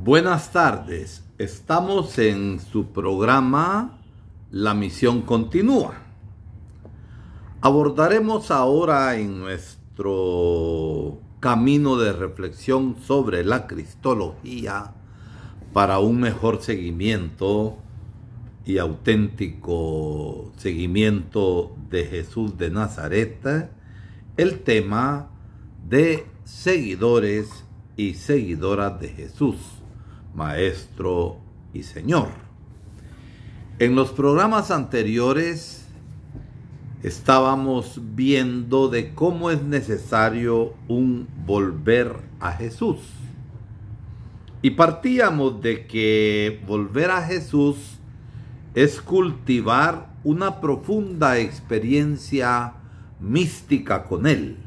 Buenas tardes, estamos en su programa La Misión Continúa. Abordaremos ahora en nuestro camino de reflexión sobre la cristología para un mejor seguimiento y auténtico seguimiento de Jesús de Nazaret, el tema de seguidores y seguidoras de Jesús, Maestro y Señor. En los programas anteriores estábamos viendo de cómo es necesario un volver a Jesús. Y partíamos de que volver a Jesús es cultivar una profunda experiencia mística con Él.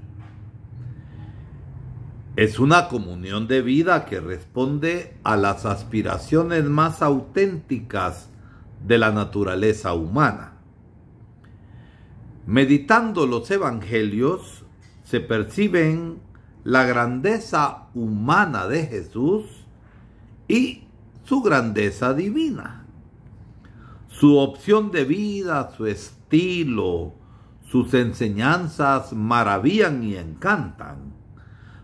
Es una comunión de vida que responde a las aspiraciones más auténticas de la naturaleza humana. Meditando los evangelios, se perciben la grandeza humana de Jesús y su grandeza divina. Su opción de vida, su estilo, sus enseñanzas maravillan y encantan.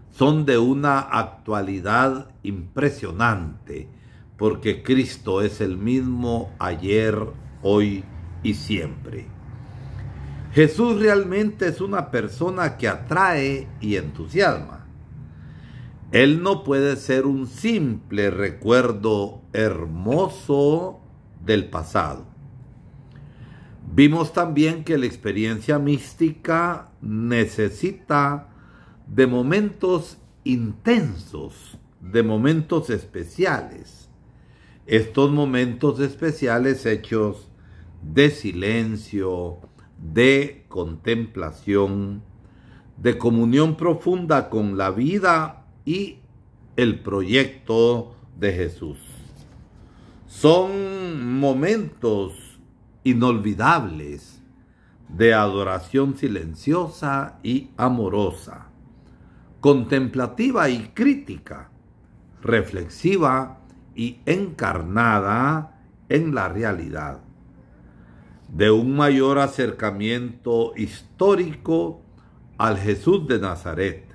Son de una actualidad impresionante, porque Cristo es el mismo ayer, hoy y siempre. Jesús realmente es una persona que atrae y entusiasma. Él no puede ser un simple recuerdo hermoso del pasado. Vimos también que la experiencia mística necesita de momentos intensos, de momentos especiales. Estos momentos especiales hechos de silencio, de contemplación, de comunión profunda con la vida y el proyecto de Jesús. Son momentos inolvidables de adoración silenciosa y amorosa, contemplativa y crítica, reflexiva y encarnada en la realidad, de un mayor acercamiento histórico al Jesús de Nazaret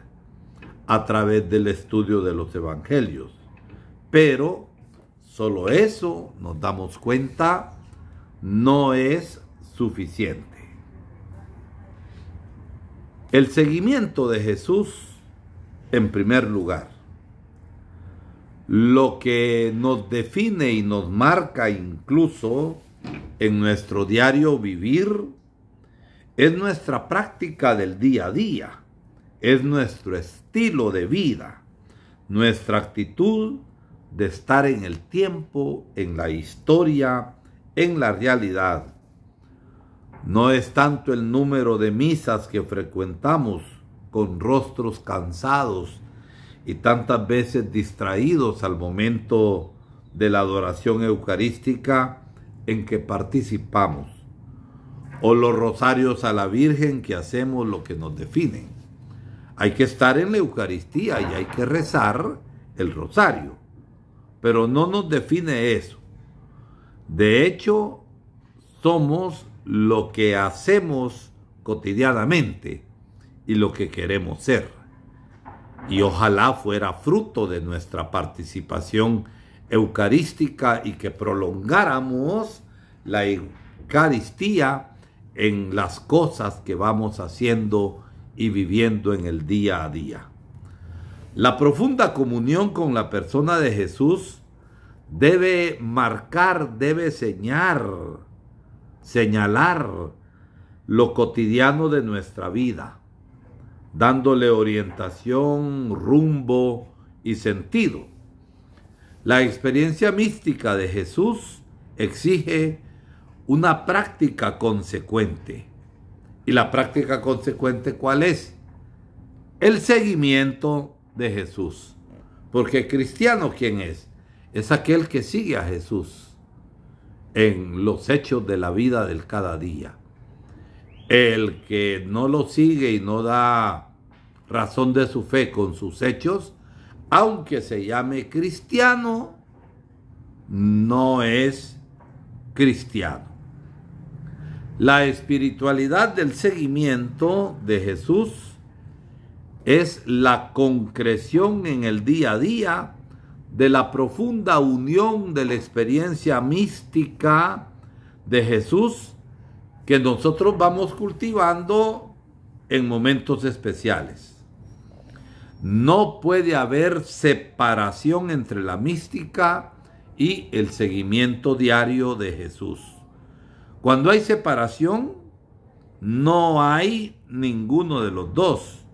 a través del estudio de los evangelios. Pero solo eso, nos damos cuenta, no es suficiente. El seguimiento de Jesús, en primer lugar, lo que nos define y nos marca incluso en nuestro diario vivir, es nuestra práctica del día a día, es nuestro estilo de vida, nuestra actitud de estar en el tiempo, en la historia, en la realidad. No es tanto el número de misas que frecuentamos con rostros cansados y tantas veces distraídos al momento de la adoración eucarística en que participamos, o los rosarios a la Virgen que hacemos lo que nos definen. Hay que estar en la Eucaristía y hay que rezar el rosario, pero no nos define eso. De hecho, somos lo que hacemos cotidianamente y lo que queremos ser. Y ojalá fuera fruto de nuestra participación eucarística y que prolongáramos la Eucaristía en las cosas que vamos haciendo y viviendo en el día a día. La profunda comunión con la persona de Jesús debe marcar, debe señalar lo cotidiano de nuestra vida, dándole orientación, rumbo y sentido. La experiencia mística de Jesús exige una práctica consecuente. ¿Y la práctica consecuente cuál es? El seguimiento de Jesús. Porque cristiano, ¿quién es? Es aquel que sigue a Jesús en los hechos de la vida del cada día. El que no lo sigue y no da razón de su fe con sus hechos, aunque se llame cristiano, no es cristiano. La espiritualidad del seguimiento de Jesús es la concreción en el día a día de la profunda unión de la experiencia mística de Jesús que nosotros vamos cultivando en momentos especiales. No puede haber separación entre la mística y el seguimiento diario de Jesús. Cuando hay separación, no hay ninguno de los dos.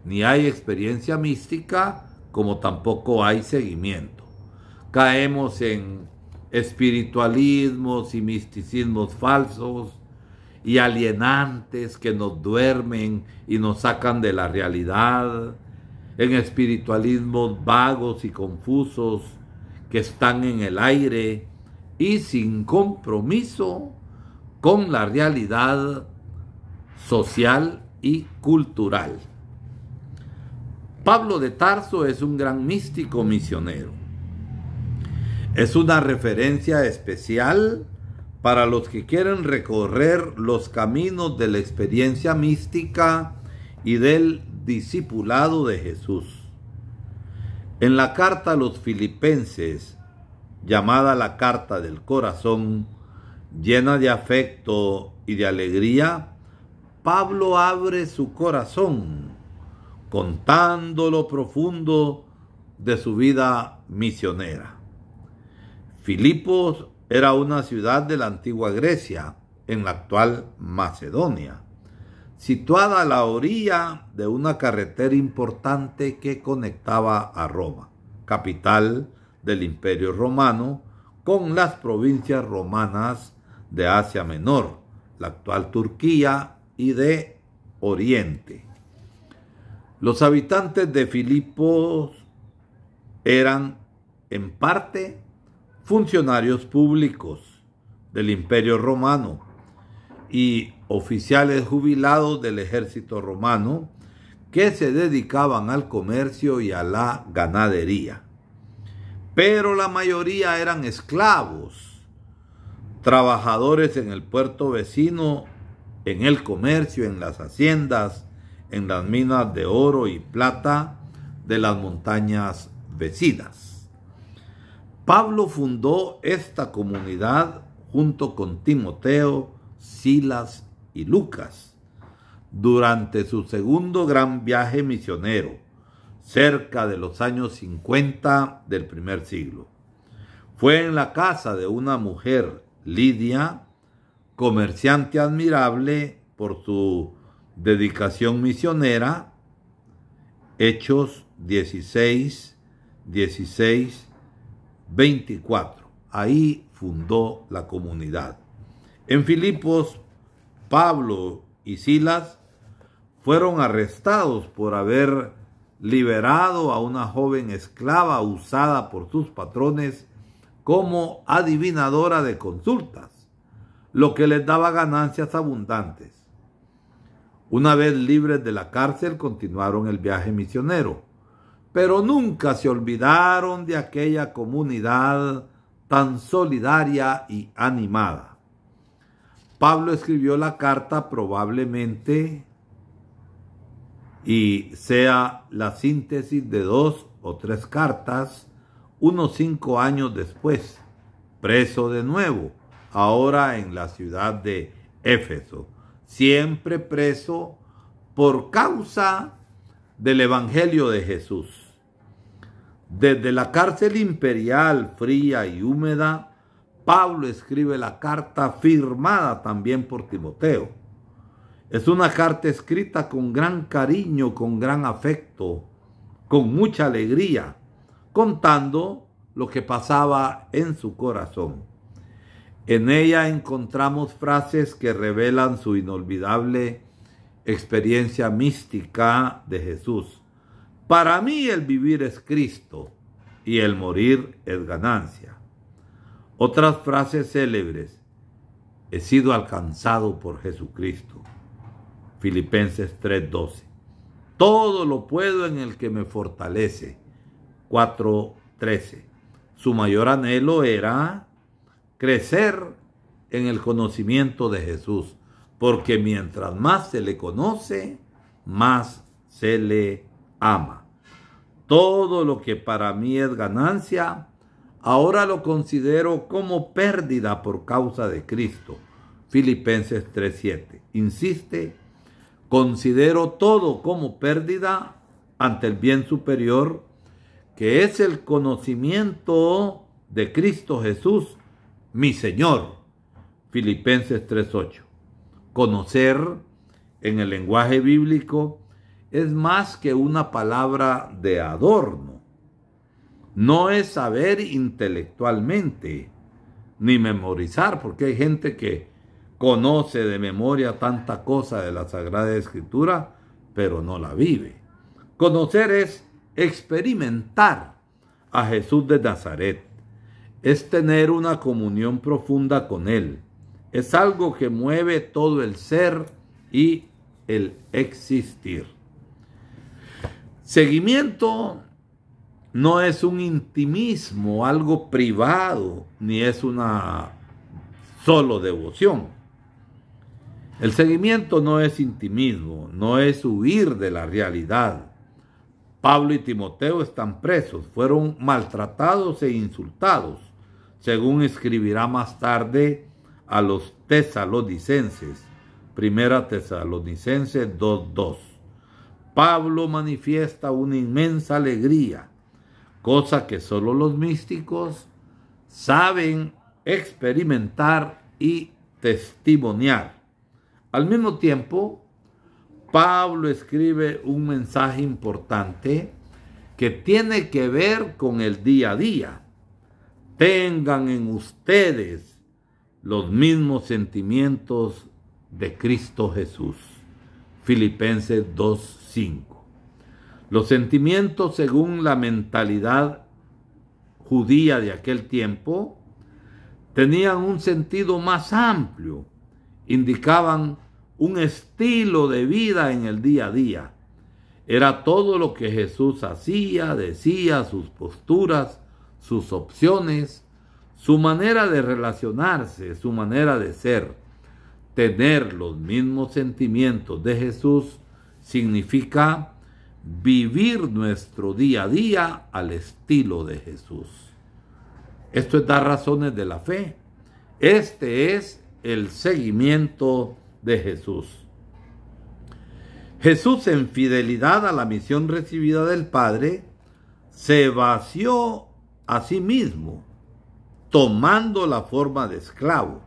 Ni hay experiencia mística, como tampoco hay seguimiento. Caemos en espiritualismos y misticismos falsos y alienantes que nos duermen y nos sacan de la realidad, en espiritualismos vagos y confusos que están en el aire y sin compromiso con la realidad social y cultural. Pablo de Tarso es un gran místico misionero. Es una referencia especial para los que quieren recorrer los caminos de la experiencia mística y del discipulado de Jesús. En la carta a los Filipenses, llamada la carta del corazón, llena de afecto y de alegría, Pablo abre su corazón contando lo profundo de su vida misionera. Filipos era una ciudad de la antigua Grecia, en la actual Macedonia, situada a la orilla de una carretera importante que conectaba a Roma, capital del Imperio Romano, con las provincias romanas de Asia Menor, la actual Turquía, y de Oriente. Los habitantes de Filipos eran, en parte, funcionarios públicos del Imperio Romano y oficiales jubilados del ejército romano que se dedicaban al comercio y a la ganadería. Pero la mayoría eran esclavos, trabajadores en el puerto vecino, en el comercio, en las haciendas, en las minas de oro y plata de las montañas vecinas. Pablo fundó esta comunidad junto con Timoteo, Silas y Lucas durante su segundo gran viaje misionero, cerca de los años 50 del primer siglo. Fue en la casa de una mujer, Lidia, comerciante admirable por su dedicación misionera, Hechos 16, 24. Ahí fundó la comunidad. En Filipos, Pablo y Silas fueron arrestados por haber liberado a una joven esclava usada por sus patrones como adivinadora de consultas, lo que les daba ganancias abundantes. Una vez libres de la cárcel, continuaron el viaje misionero, pero nunca se olvidaron de aquella comunidad tan solidaria y animada. Pablo escribió la carta probablemente y sea la síntesis de 2 o 3 cartas, unos 5 años después, preso de nuevo, ahora en la ciudad de Éfeso, siempre preso por causa del Evangelio de Jesús. Desde la cárcel imperial fría y húmeda, Pablo escribe la carta firmada también por Timoteo. Es una carta escrita con gran cariño, con gran afecto, con mucha alegría, contando lo que pasaba en su corazón. En ella encontramos frases que revelan su inolvidable experiencia mística de Jesús. Para mí el vivir es Cristo y el morir es ganancia. Otras frases célebres: he sido alcanzado por Jesucristo. Filipenses 3:12. Todo lo puedo en el que me fortalece. 4:13. Su mayor anhelo era crecer en el conocimiento de Jesús, porque mientras más se le conoce, más se le ama. Todo lo que para mí es ganancia, ahora lo considero como pérdida por causa de Cristo. Filipenses 3:7. Insiste, considero todo como pérdida ante el bien superior, que es el conocimiento de Cristo Jesús, mi Señor. Filipenses 3:8. Conocer, en el lenguaje bíblico, es más que una palabra de adorno. No es saber intelectualmente, ni memorizar, porque hay gente que conoce de memoria tanta cosa de la Sagrada Escritura, pero no la vive. Conocer es experimentar a Jesús de Nazaret, es tener una comunión profunda con Él, es algo que mueve todo el ser y el existir. Seguimiento no es un intimismo, algo privado, ni es una solo devoción. El seguimiento no es intimismo, no es huir de la realidad. Pablo y Timoteo están presos, fueron maltratados e insultados, según escribirá más tarde a los tesalonicenses, 1 Tesalonicenses 2:2. Pablo manifiesta una inmensa alegría, cosa que solo los místicos saben experimentar y testimoniar. Al mismo tiempo, Pablo escribe un mensaje importante que tiene que ver con el día a día. Tengan en ustedes los mismos sentimientos de Cristo Jesús. Filipenses 2:5. Los sentimientos, según la mentalidad judía de aquel tiempo, tenían un sentido más amplio, indicaban un estilo de vida en el día a día. Era todo lo que Jesús hacía, decía, sus posturas, sus opciones, su manera de relacionarse, su manera de ser. Tener los mismos sentimientos de Jesús significa vivir nuestro día a día al estilo de Jesús. Esto es dar razones de la fe. Este es el seguimiento de Jesús. Jesús, en fidelidad a la misión recibida del Padre, se vació a sí mismo, tomando la forma de esclavo.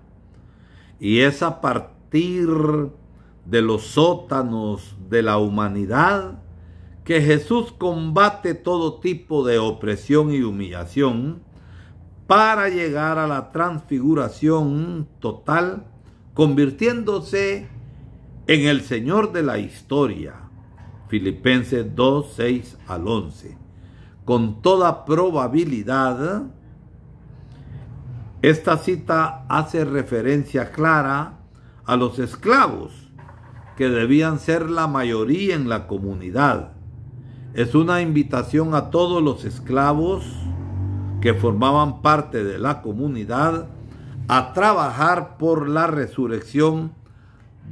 Y es a partir de los sótanos de la humanidad que Jesús combate todo tipo de opresión y humillación para llegar a la transfiguración total, convirtiéndose en el Señor de la historia. Filipenses 2:6-11. Con toda probabilidad, esta cita hace referencia clara a los esclavos, que debían ser la mayoría en la comunidad. Es una invitación a todos los esclavos que formaban parte de la comunidad a trabajar por la resurrección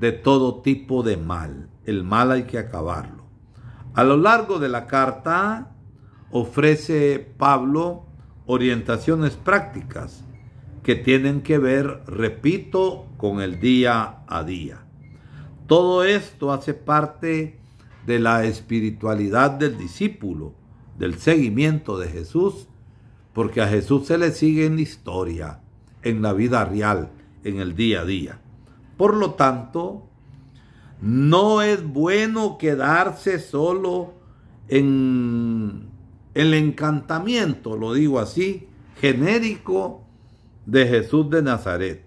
de todo tipo de mal. El mal hay que acabarlo. A lo largo de la carta ofrece Pablo orientaciones prácticas que tienen que ver, repito, con el día a día. Todo esto hace parte de la espiritualidad del discípulo, del seguimiento de Jesús, porque a Jesús se le sigue en la historia, en la vida real, en el día a día. Por lo tanto, no es bueno quedarse solo en el encantamiento, lo digo así, genérico, de Jesús de Nazaret.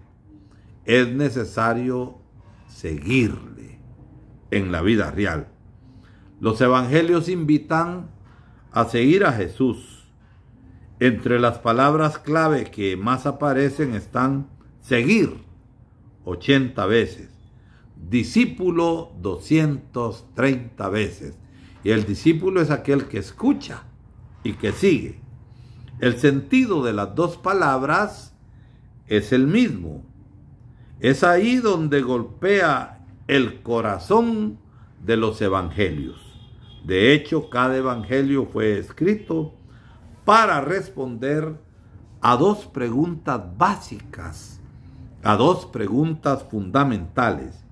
Es necesario seguirle en la vida real. Los evangelios invitan a seguir a Jesús. Entre las palabras clave que más aparecen están seguir, 80 veces, discípulo, 230 veces. Y el discípulo es aquel que escucha y que sigue. El sentido de las dos palabras es el mismo. Es ahí donde golpea el corazón de los evangelios. De hecho, cada evangelio fue escrito para responder a dos preguntas básicas, a dos preguntas fundamentales.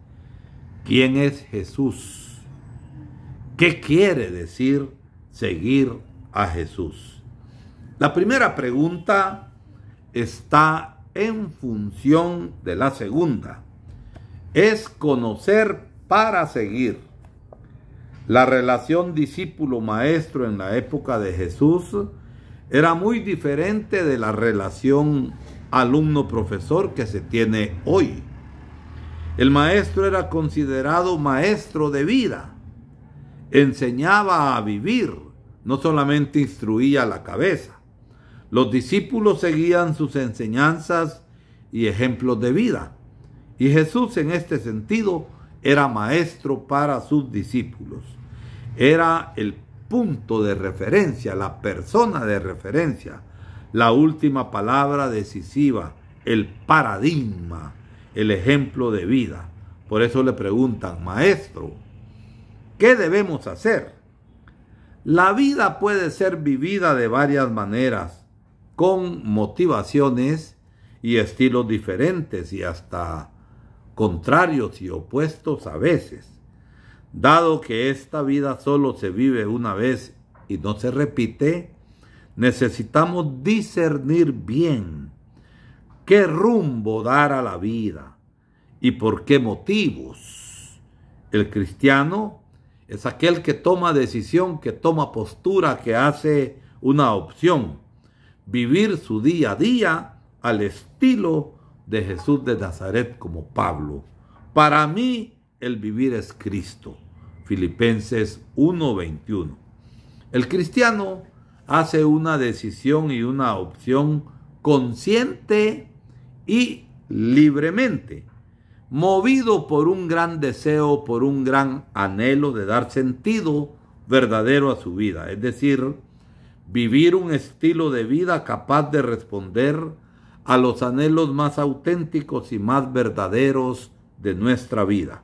¿Quién es Jesús? ¿Qué quiere decir seguir a Jesús? La primera pregunta está en función de la segunda. Es conocer para seguir. La relación discípulo-maestro en la época de Jesús era muy diferente de la relación alumno-profesor que se tiene hoy. El maestro era considerado maestro de vida. Enseñaba a vivir, no solamente instruía la cabeza. Los discípulos seguían sus enseñanzas y ejemplos de vida. Y Jesús, en este sentido, era maestro para sus discípulos. Era el punto de referencia, la persona de referencia, la última palabra decisiva, el paradigma, el ejemplo de vida. Por eso le preguntan: maestro, ¿qué debemos hacer? La vida puede ser vivida de varias maneras, con motivaciones y estilos diferentes y hasta contrarios y opuestos a veces. Dado que esta vida solo se vive una vez y no se repite, necesitamos discernir bien qué rumbo dar a la vida y por qué motivos. El cristiano es aquel que toma decisión, que toma postura, que hace una opción. Vivir su día a día al estilo de Jesús de Nazaret, como Pablo. Para mí, el vivir es Cristo. Filipenses 1:21. El cristiano hace una decisión y una opción consciente y libremente, movido por un gran deseo, por un gran anhelo de dar sentido verdadero a su vida. Es decir, vivir un estilo de vida capaz de responder a los anhelos más auténticos y más verdaderos de nuestra vida.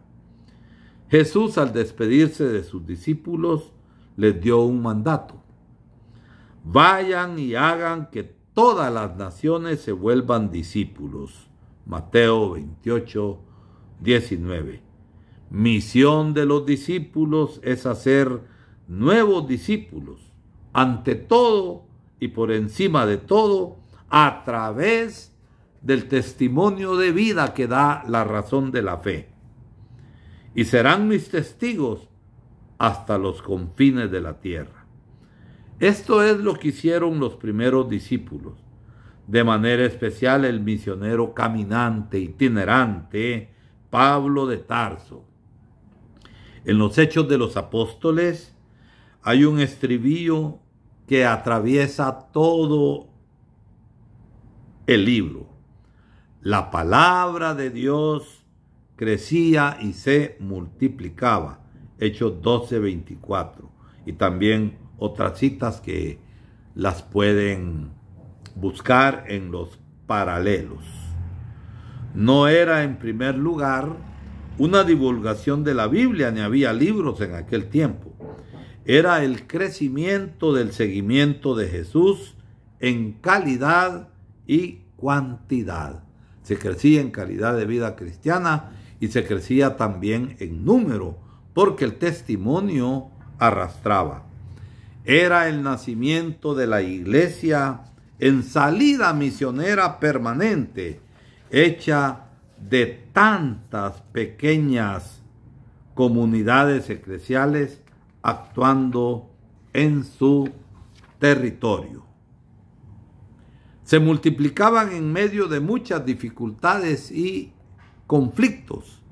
Jesús, al despedirse de sus discípulos, les dio un mandato: vayan y hagan que todas las naciones se vuelvan discípulos. Mateo 28:19. Misión de los discípulos es hacer nuevos discípulos, ante todo y por encima de todo, a través del testimonio de vida que da la razón de la fe. Y serán mis testigos hasta los confines de la tierra. Esto es lo que hicieron los primeros discípulos, de manera especial el misionero caminante, itinerante, Pablo de Tarso. En los Hechos de los Apóstoles hay un estribillo que atraviesa todo el libro. La palabra de Dios crecía y se multiplicaba. Hechos 12:24. Y también otras citas que las pueden buscar en los paralelos. No era en primer lugar una divulgación de la Biblia, ni había libros en aquel tiempo. Era el crecimiento del seguimiento de Jesús en calidad y cuantidad. Se crecía en calidad de vida cristiana y se crecía también en número, porque el testimonio arrastraba. Era el nacimiento de la iglesia en salida misionera permanente, hecha de tantas pequeñas comunidades eclesiales actuando en su territorio. Se multiplicaban en medio de muchas dificultades y conflictos,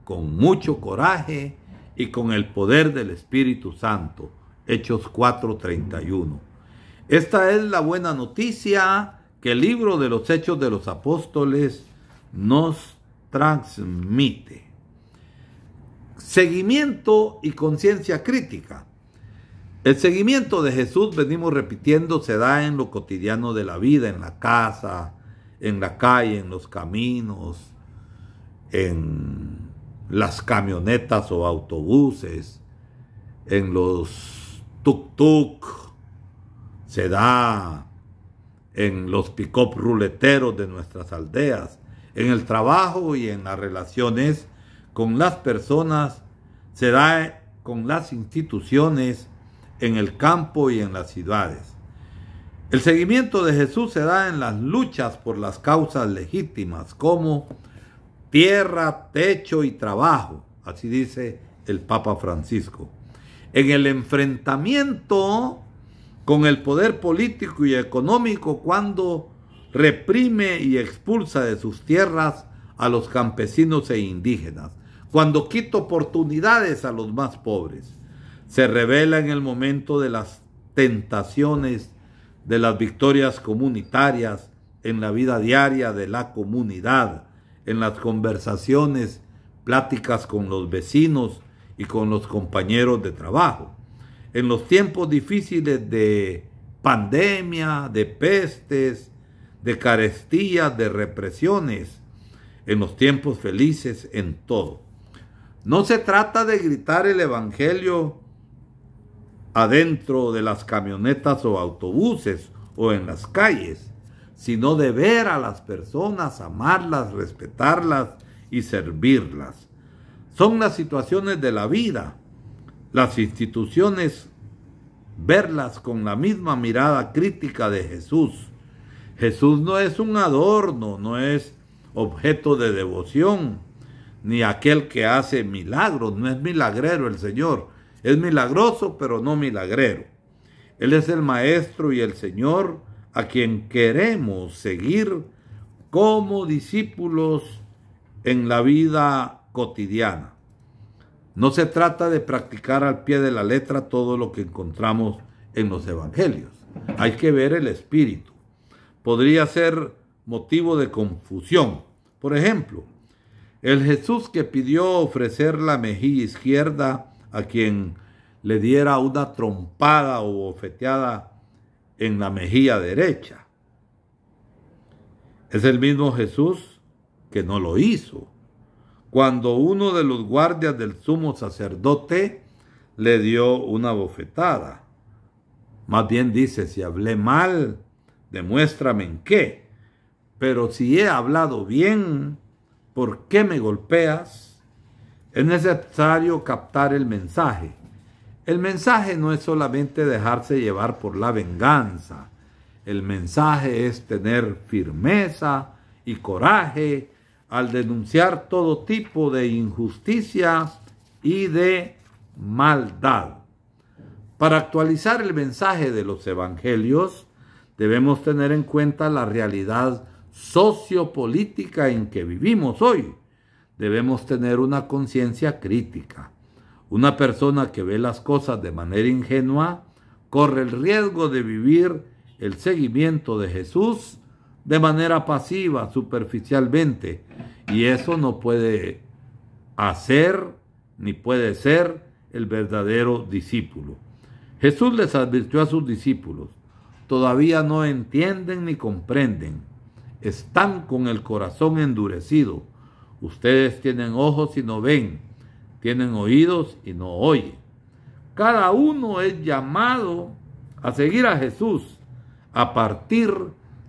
con mucho coraje y con el poder del Espíritu Santo. Hechos 4:31. Esta es la buena noticia que el libro de los Hechos de los Apóstoles nos transmite. Seguimiento y conciencia crítica. El seguimiento de Jesús, venimos repitiendo, se da en lo cotidiano de la vida, en la casa, en la calle, en los caminos, en las camionetas o autobuses, en los tuk-tuk, se da en los pick-up ruleteros de nuestras aldeas, en el trabajo y en las relaciones con las personas, se da con las instituciones, en el campo y en las ciudades. El seguimiento de Jesús se da en las luchas por las causas legítimas, como tierra, techo y trabajo, así dice el Papa Francisco. En el enfrentamiento con el poder político y económico, cuando reprime y expulsa de sus tierras a los campesinos e indígenas, cuando quita oportunidades a los más pobres. Se revela en el momento de las tentaciones, de las victorias comunitarias, en la vida diaria de la comunidad, en las conversaciones, pláticas con los vecinos y con los compañeros de trabajo. En los tiempos difíciles de pandemia, de pestes, de carestías, de represiones, en los tiempos felices, en todo. No se trata de gritar el evangelio adentro de las camionetas o autobuses o en las calles, sino de ver a las personas, amarlas, respetarlas y servirlas. Son las situaciones de la vida, las instituciones, verlas con la misma mirada crítica de Jesús. Jesús no es un adorno, no es objeto de devoción, ni aquel que hace milagros, no es milagrero el Señor. Es milagroso, pero no milagrero. Él es el Maestro y el Señor a quien queremos seguir como discípulos en la vida cotidiana. No se trata de practicar al pie de la letra todo lo que encontramos en los evangelios. Hay que ver el espíritu. Podría ser motivo de confusión. Por ejemplo, el Jesús que pidió ofrecer la mejilla izquierda a quien le diera una trompada o bofeteada en la mejilla derecha. Es el mismo Jesús que no lo hizo. Cuando uno de los guardias del sumo sacerdote le dio una bofetada. Más bien dice, si hablé mal, demuéstrame en qué. Pero si he hablado bien, ¿por qué me golpeas? Es necesario captar el mensaje. El mensaje no es solamente dejarse llevar por la venganza. El mensaje es tener firmeza y coraje al denunciar todo tipo de injusticia y de maldad. Para actualizar el mensaje de los evangelios, debemos tener en cuenta la realidad sociopolítica en que vivimos hoy. Debemos tener una conciencia crítica. Una persona que ve las cosas de manera ingenua corre el riesgo de vivir el seguimiento de Jesús de manera pasiva, superficialmente, y eso no puede hacer ni puede ser el verdadero discípulo. Jesús les advirtió a sus discípulos: todavía no entienden ni comprenden, están con el corazón endurecido. Ustedes tienen ojos y no ven, tienen oídos y no oyen. Cada uno es llamado a seguir a Jesús a partir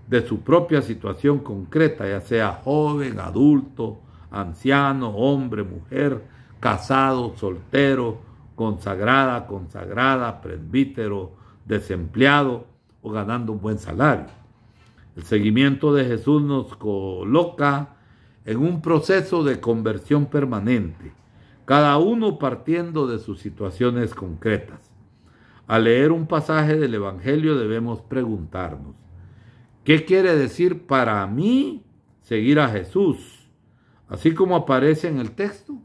de su propia situación concreta, ya sea joven, adulto, anciano, hombre, mujer, casado, soltero, consagrada, consagrada, presbítero, desempleado o ganando un buen salario. El seguimiento de Jesús nos coloca en un proceso de conversión permanente, cada uno partiendo de sus situaciones concretas. Al leer un pasaje del Evangelio debemos preguntarnos: ¿qué quiere decir para mí seguir a Jesús? Así como aparece en el texto,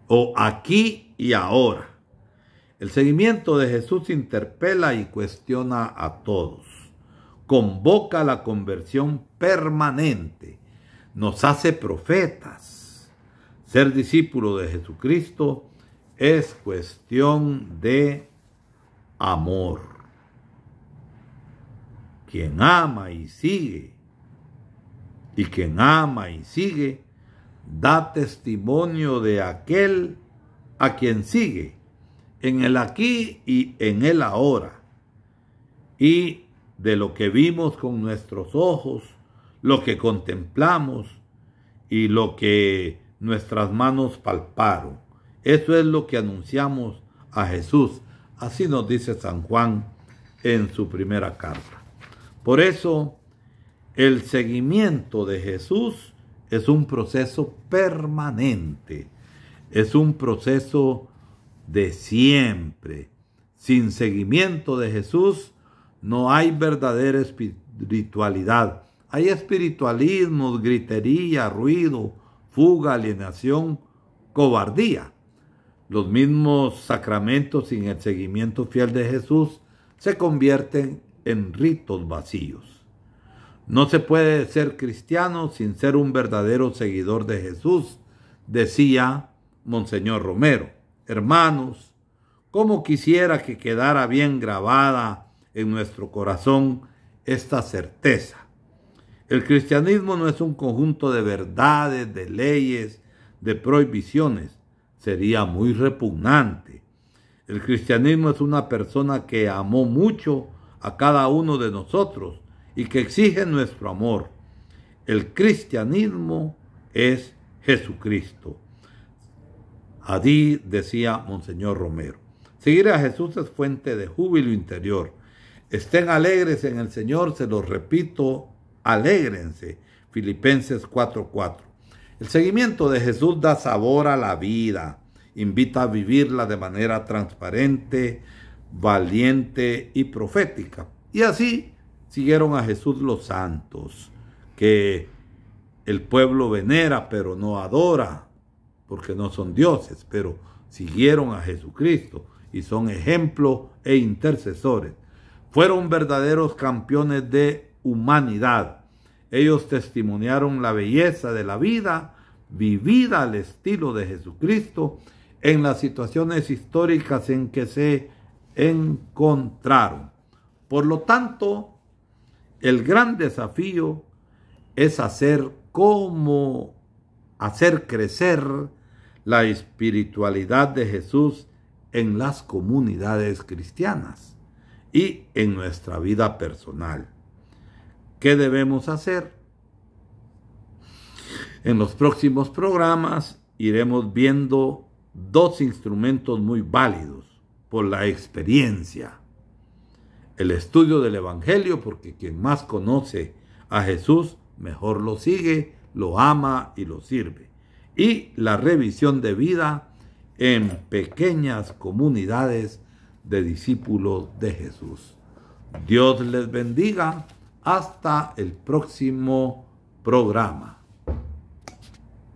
o aquí y ahora. El seguimiento de Jesús interpela y cuestiona a todos, convoca a la conversión permanente, nos hace profetas. Ser discípulo de Jesucristo es cuestión de amor. Quien ama y sigue, y quien ama y sigue, da testimonio de aquel a quien sigue, en el aquí y en el ahora, y de lo que vimos con nuestros ojos, lo que contemplamos y lo que nuestras manos palparon. Eso es lo que anunciamos a Jesús. Así nos dice San Juan en su primera carta. Por eso, el seguimiento de Jesús es un proceso permanente, es un proceso de siempre. Sin seguimiento de Jesús no hay verdadera espiritualidad. Hay espiritualismos, gritería, ruido, fuga, alienación, cobardía. Los mismos sacramentos sin el seguimiento fiel de Jesús se convierten en ritos vacíos. No se puede ser cristiano sin ser un verdadero seguidor de Jesús, decía Monseñor Romero. Hermanos, cómo quisiera que quedara bien grabada en nuestro corazón esta certeza. El cristianismo no es un conjunto de verdades, de leyes, de prohibiciones. Sería muy repugnante. El cristianismo es una persona que amó mucho a cada uno de nosotros y que exige nuestro amor. El cristianismo es Jesucristo. Así decía Monseñor Romero. Seguir a Jesús es fuente de júbilo interior. Estén alegres en el Señor, se los repito, alégrense. Filipenses 4:4. El seguimiento de Jesús da sabor a la vida, invita a vivirla de manera transparente, valiente y profética. Y así siguieron a Jesús los santos, que el pueblo venera pero no adora, porque no son dioses, pero siguieron a Jesucristo y son ejemplo e intercesores. Fueron verdaderos campeones de humanidad. Ellos testimoniaron la belleza de la vida vivida al estilo de Jesucristo en las situaciones históricas en que se encontraron. Por lo tanto, el gran desafío es hacer crecer la espiritualidad de Jesús en las comunidades cristianas y en nuestra vida personal. ¿Qué debemos hacer? En los próximos programas iremos viendo dos instrumentos muy válidos por la experiencia. El estudio del Evangelio, porque quien más conoce a Jesús, mejor lo sigue, lo ama y lo sirve. Y la revisión de vida en pequeñas comunidades de discípulos de Jesús. Dios les bendiga. Hasta el próximo programa.